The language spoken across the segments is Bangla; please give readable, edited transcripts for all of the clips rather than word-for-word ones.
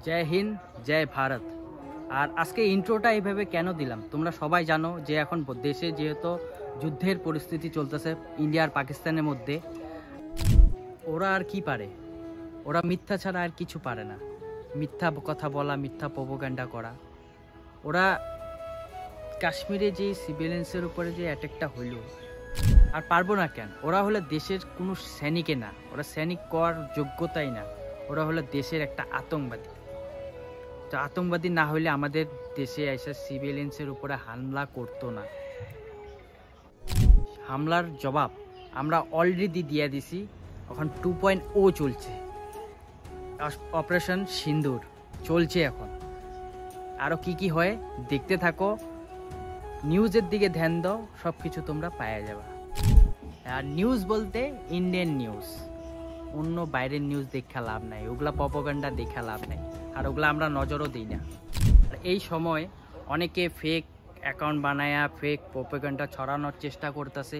জয় হিন্দ, জয় ভারত। আর আজকে ইন্ট্রোটা এইভাবে কেন দিলাম, তোমরা সবাই জানো যে এখন দেশে যেহেতু যুদ্ধের পরিস্থিতি চলতেছে ইন্ডিয়া আর পাকিস্তানের মধ্যে, ওরা আর কি পারে? ওরা মিথ্যা ছাড়া আর কিছু পারে না। মিথ্যা কথা বলা, মিথ্যা প্রোপাগান্ডা করা। ওরা কাশ্মীরে যে সিভিলিয়ান্সের উপরে যে অ্যাটাকটা হইল, আর পারবো না কেন? ওরা হলো দেশের কোনো সৈনিকে না, ওরা সৈনিক করার যোগ্যতাই না, ওরা হলো দেশের একটা আতঙ্কবাদী। তো আতঙ্কবাদী না হলে আমাদের দেশে এসে সিভিলিয়ান্সের উপরে হামলা করতো না। হামলার জবাব আমরা অলরেডি দিয়ে দিছি। এখন 2.0 চলছে, অপারেশন সিন্দুর চলছে এখন। আরও কি কি হয় দেখতে থাকো, নিউজের দিকে ধ্যান দাও, সব কিছু তোমরা পাওয়া যাবে। আর নিউজ বলতে ইন্ডিয়ান নিউজ, অন্য বাইরের নিউজ দেখা লাভ নাই, ওগুলা প্রপাগান্ডা দেখা লাভ নাই, আর ওগুলা আমরা নজরও দিই না। আর এই সময় অনেকে ফেক অ্যাকাউন্ট বানায়া ফেক প্রপাগান্ডা ছড়ানোর চেষ্টা করতেছে,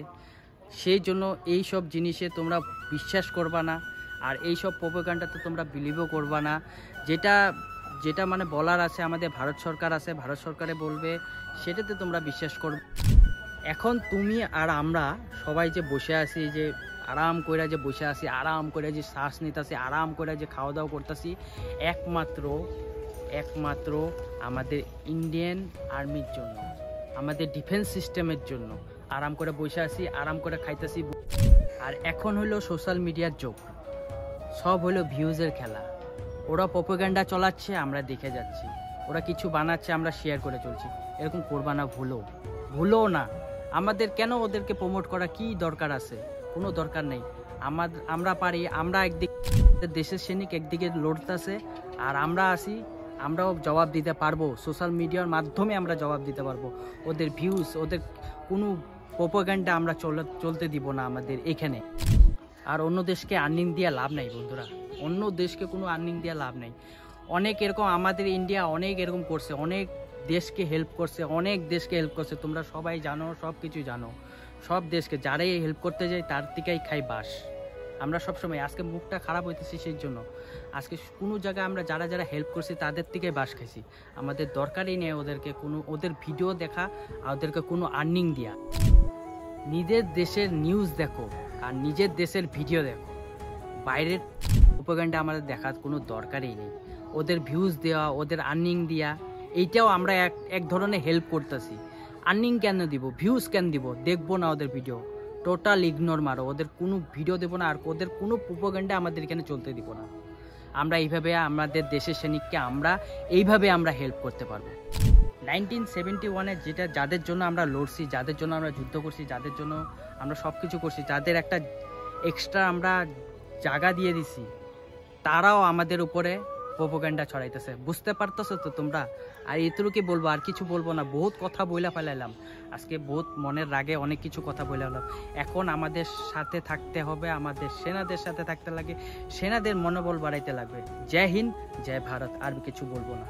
সেই জন্য এই সব জিনিসে তোমরা বিশ্বাস করবা না, আর এই সব প্রপাগান্ডাতে তোমরা বিলিভও করবা না। যেটা যেটা মানে বলার আছে, আমাদের ভারত সরকার আছে, ভারত সরকারে বলবে সেটাতে তোমরা বিশ্বাস করবে। এখন তুমি আর আমরা সবাই যে বসে আছি, যে আরাম করে যে বসে আছি, আরাম করে যে শ্বাস নিতেছি, আরাম করে যে খাওয়া দাওয়া করতেছি, একমাত্র আমাদের ইন্ডিয়ান আর্মির জন্য, আমাদের ডিফেন্স সিস্টেমের জন্য আরাম করে বসে আছি, আরাম করে খাইতেছি। আর এখন হলো সোশ্যাল মিডিয়ার যুগ, সব হলো ভিউজের খেলা। ওরা প্রপাগান্ডা চলাচ্ছে, আমরা দেখে যাচ্ছি, ওরা কিছু বানাচ্ছে, আমরা শেয়ার করে চলছি। এরকম করবা না, ভুলো না। আমাদের কেন ওদেরকে প্রমোট করা কি দরকার আছে? কোনো দরকার নেই। আমরা পারি, আমরা একদিকে দেশের সৈনিক একদিকে লড়তেছে, আর আমরা আসি, আমরাও জবাব দিতে পারবো। সোশ্যাল মিডিয়ার মাধ্যমে আমরা জবাব দিতে পারবো। ওদের ভিউজ, ওদের কোনো প্রপাগান্ডা আমরা চলতে দিব না আমাদের এখানে। আর অন্য দেশকে আর্নিং দিয়ে লাভ নাই বন্ধুরা, অন্য দেশকে কোনো আর্নিং দিয়ে লাভ নাই। অনেক এরকম আমাদের ইন্ডিয়া অনেক এরকম করছে, অনেক দেশকে হেল্প করছে, তোমরা সবাই জানো, সব কিছু জানো। সব দেশকে যারাই হেল্প করতে যায় তার থেকেই খাই বাস। আমরা সবসময়, আজকে মুখটা খারাপ হইতেছি সেই জন্য, আজকে কোনো জায়গায় আমরা যারা হেল্প করছি তাদের থেকেই বাস খাইছি। আমাদের দরকারই নেই ওদেরকে ওদের ভিডিও দেখা আর ওদেরকে কোনো আর্নিং দেওয়া। নিজের দেশের নিউজ দেখো আর নিজের দেশের ভিডিও দেখো, বাইরের প্রপাগান্ডা আমাদের দেখার কোনো দরকারই নেই। ওদের ভিউজ দেওয়া, ওদের আর্নিং দেওয়া, এইটাও আমরা এক ধরনের হেল্প করতেছি। আর্নিং কেন দিব, ভিউজ কেন দিব? দেখবো না ওদের ভিডিও, টোটাল ইগনোর মারো, ওদের কোনো ভিডিও দেবো না, আর ওদের কোনো প্রপাগান্ডা আমাদের এখানে চলতে দিব না। আমরা এইভাবে আমাদের দেশের সৈনিককে আমরা হেল্প করতে পারবো। 1971-এ যাদের জন্য আমরা লড়ছি, যাদের জন্য আমরা যুদ্ধ করছি, যাদের জন্য আমরা সব কিছু করছি, যাদের একটা এক্সট্রা আমরা জায়গা দিয়ে দিছি, তারাও আমাদের উপরে প্রপাগান্ডা ছড়াইতেছে। বুঝতে পারতেছো তো তোমরা? আর এতটুকু বলবো, আর কিছু বলবো না। বহুত কথা বইলা ফেলাইলাম আজকে, বহুত মনের রাগে অনেক কিছু কথা বইলা ফেলাম। এখন আমাদের সাথে থাকতে হবে, আমাদের সেনাদের সাথে থাকতে লাগে, সেনাদের মনোবল বাড়াইতে লাগবে। জয় হিন্দ, জয় ভারত। আর কিছু বলবো না।